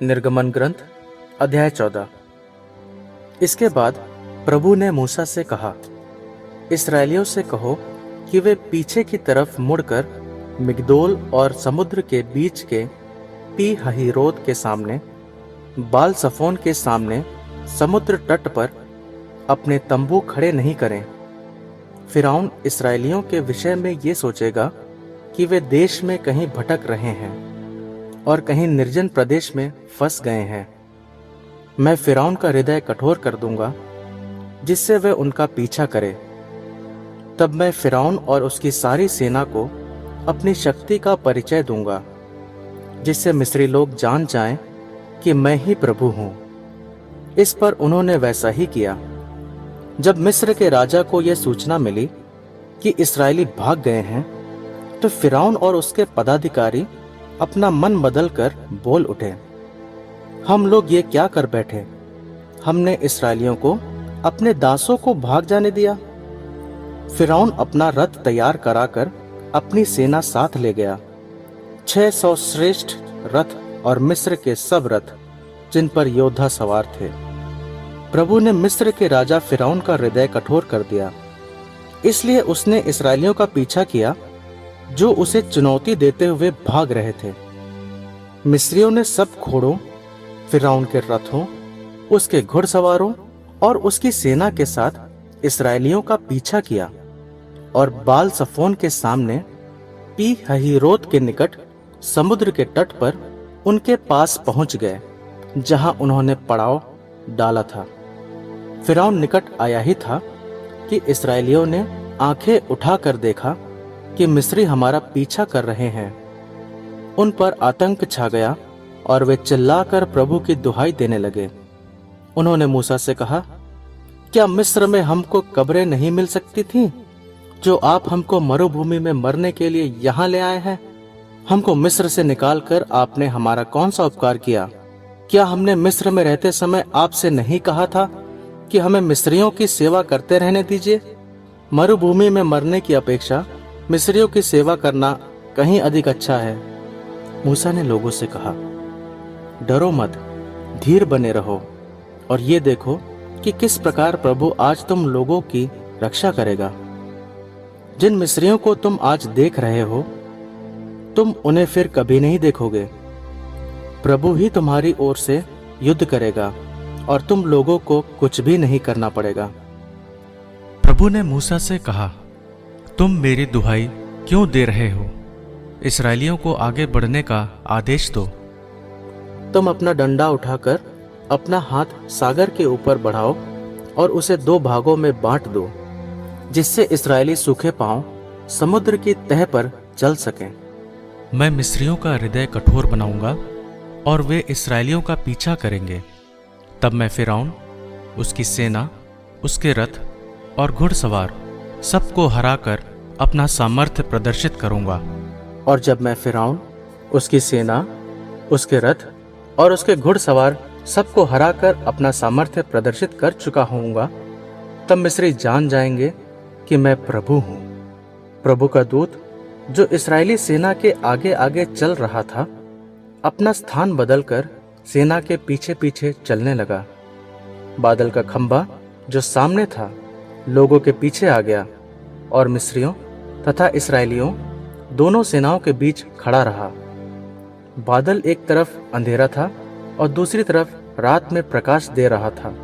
निर्गमन ग्रंथ अध्याय 14। इसके बाद प्रभु ने मूसा से कहा, इस्राएलियों से कहो कि वे पीछे की तरफ मुड़कर मिग्दोल और समुद्र के बीच के पी हहीरोत के सामने, बाल सफोन के सामने समुद्र तट पर अपने तंबू खड़े नहीं करें। फिरौन इसराइलियों के विषय में ये सोचेगा कि वे देश में कहीं भटक रहे हैं और कहीं निर्जन प्रदेश में फंस गए हैं। मैं फिरौन का हृदय कठोर कर दूंगा जिससे वे उनका पीछा करे। तब मैं फिरौन और उसकी सारी सेना को अपनी शक्ति का परिचय दूंगा, जिससे मिस्री लोग जान जाएं कि मैं ही प्रभु हूं। इस पर उन्होंने वैसा ही किया। जब मिस्र के राजा को यह सूचना मिली कि इस्राएली भाग गए हैं, तो फिरौन और उसके पदाधिकारी अपना मन बदलकर बोल उठे, हम लोग ये क्या कर बैठे? हमने इस्राएलियों को अपने दासों को भाग जाने दिया। फिरौन अपना रथ तैयार कराकर अपनी सेना साथ ले गया, 600 श्रेष्ठ रथ और मिस्र के सब रथ जिन पर योद्धा सवार थे। प्रभु ने मिस्र के राजा फिरौन का हृदय कठोर कर दिया, इसलिए उसने इस्राएलियों का पीछा किया जो उसे चुनौती देते हुए भाग रहे थे। मिस्रियों ने सब घोड़ों, फिरौन के रथों, उसके घुड़सवारों और उसकी सेना के साथ इस्राएलियों का पीछा किया और बाल सफोन के सामने पी हहीरोत के निकट समुद्र के तट पर उनके पास पहुंच गए, जहां उन्होंने पड़ाव डाला था। फिरौन निकट आया ही था कि इस्राएलियों ने आंखें उठाकर देखा कि मिस्री हमारा पीछा कर रहे हैं। उन पर आतंक छा गया और वे चिल्लाकर प्रभु की दुहाई देने लगे। उन्होंने मूसा से कहा, क्या मिस्र में हमको कब्रें नहीं मिल सकती थीं, जो आप हमको मरुभूमि में मरने के लिए यहाँ ले आए हैं? हमको मिस्र से निकालकर आपने हमारा कौन सा उपकार किया? क्या हमने मिस्र में रहते समय आपसे नहीं कहा था कि हमें मिस्रियों की सेवा करते रहने दीजिए? मरुभूमि में मरने की अपेक्षा मिस्रियों की सेवा करना कहीं अधिक अच्छा है। मूसा ने लोगों से कहा, डरो मत, धीर बने रहो और ये देखो कि किस प्रकार प्रभु आज तुम लोगों की रक्षा करेगा। जिन मिस्रियों को तुम आज देख रहे हो, तुम उन्हें फिर कभी नहीं देखोगे। प्रभु ही तुम्हारी ओर से युद्ध करेगा और तुम लोगों को कुछ भी नहीं करना पड़ेगा। प्रभु ने मूसा से कहा, तुम मेरी दुहाई क्यों दे रहे हो? इस्राएलियों को आगे बढ़ने का आदेश दो। तुम अपना डंडा उठाकर अपना हाथ सागर के ऊपर बढ़ाओ और उसे 2 भागों में बांट दो, जिससे इस्राएली सूखे पांव समुद्र की तह पर चल सकें। मैं मिस्रियों का हृदय कठोर बनाऊंगा और वे इस्राएलियों का पीछा करेंगे। तब मैं फिरौन, उसकी सेना, उसके रथ और घुड़सवार सबको हराकर अपना सामर्थ्य प्रदर्शित करूंगा। और जब मैं फिरौन, उसकी सेना, उसके रथ और उसके घुड़सवार सबको हराकर अपना सामर्थ्य प्रदर्शित कर चुका होऊंगा, तब मिस्री जान जाएंगे कि मैं प्रभु हूं। प्रभु का दूत जो इस्राएली सेना के आगे आगे चल रहा था, अपना स्थान बदलकर सेना के पीछे पीछे चलने लगा। बादल का खंभा जो सामने था लोगों के पीछे आ गया और मिस्रियों तथा इस्राएलियों दोनों सेनाओं के बीच खड़ा रहा। बादल एक तरफ अंधेरा था और दूसरी तरफ रात में प्रकाश दे रहा था,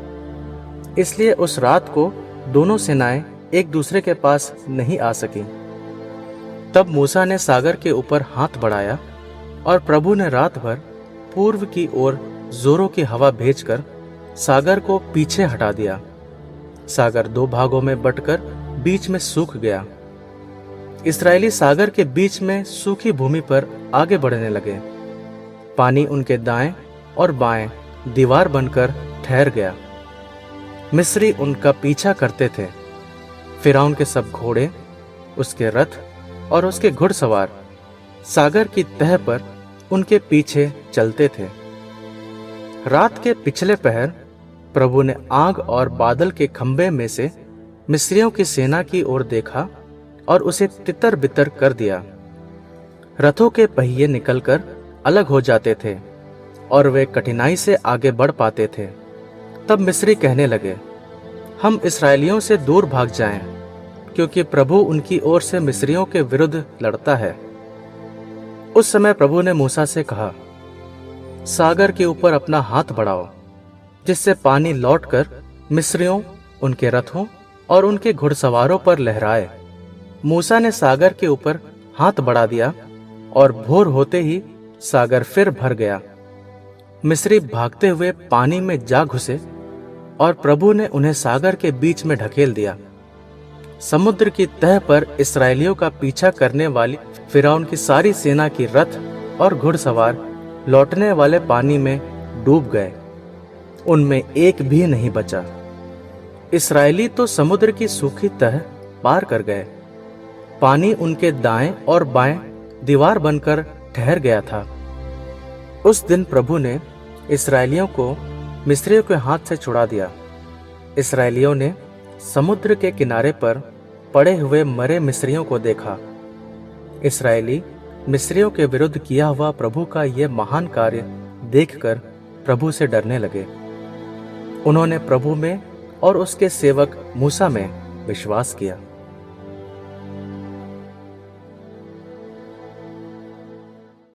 इसलिए उस रात को दोनों सेनाएं एक दूसरे के पास नहीं आ सकी। तब मूसा ने सागर के ऊपर हाथ बढ़ाया और प्रभु ने रात भर पूर्व की ओर जोरों की हवा भेजकर सागर को पीछे हटा दिया। सागर 2 भागों में बंटकर बीच में सूख गया। इस्राएली सागर के बीच में सूखी भूमि पर आगे बढ़ने लगे। पानी उनके दाएं और बाएं दीवार बनकर ठहर गया। मिस्री उनका पीछा करते थे। फिरौन के सब घोड़े, उसके रथ और उसके घुड़सवार सागर की तह पर उनके पीछे चलते थे। रात के पिछले पहर प्रभु ने आग और बादल के खंभे में से मिस्रियों की सेना की ओर देखा और उसे तितर बितर कर दिया। रथों के पहिए निकलकर अलग हो जाते थे और वे कठिनाई से आगे बढ़ पाते थे। तब मिस्री कहने लगे, हम इस्राएलियों से दूर भाग जाएं, क्योंकि प्रभु उनकी ओर से मिस्रियों के विरुद्ध लड़ता है। उस समय प्रभु ने मूसा से कहा, सागर के ऊपर अपना हाथ बढ़ाओ, जिससे पानी लौटकर मिस्रियों, उनके रथों और उनके घुड़सवारों पर लहराए। मूसा ने सागर के ऊपर हाथ बढ़ा दिया और भोर होते ही सागर फिर भर गया। मिस्री भागते हुए पानी में जा घुसे और प्रभु ने उन्हें सागर के बीच में ढकेल दिया। समुद्र की तह पर इस्राएलियों का पीछा करने वाली फिरौन की सारी सेना की रथ और घुड़सवार लौटने वाले पानी में डूब गए, उनमें एक भी नहीं बचा। इस्राएली तो समुद्र की सूखी तह पार कर गए। पानी उनके दाएं और बाएं दीवार बनकर ठहर गया था। उस दिन प्रभु ने इस्राएलियों को मिस्रियों के हाथ से छुड़ा दिया। इस्राएलियों ने समुद्र के किनारे पर पड़े हुए मरे मिस्रियों को देखा। इस्राएली मिस्रियों के विरुद्ध किया हुआ प्रभु का यह महान कार्य देखकर प्रभु से डरने लगे। उन्होंने प्रभु में और उसके सेवक मूसा में विश्वास किया।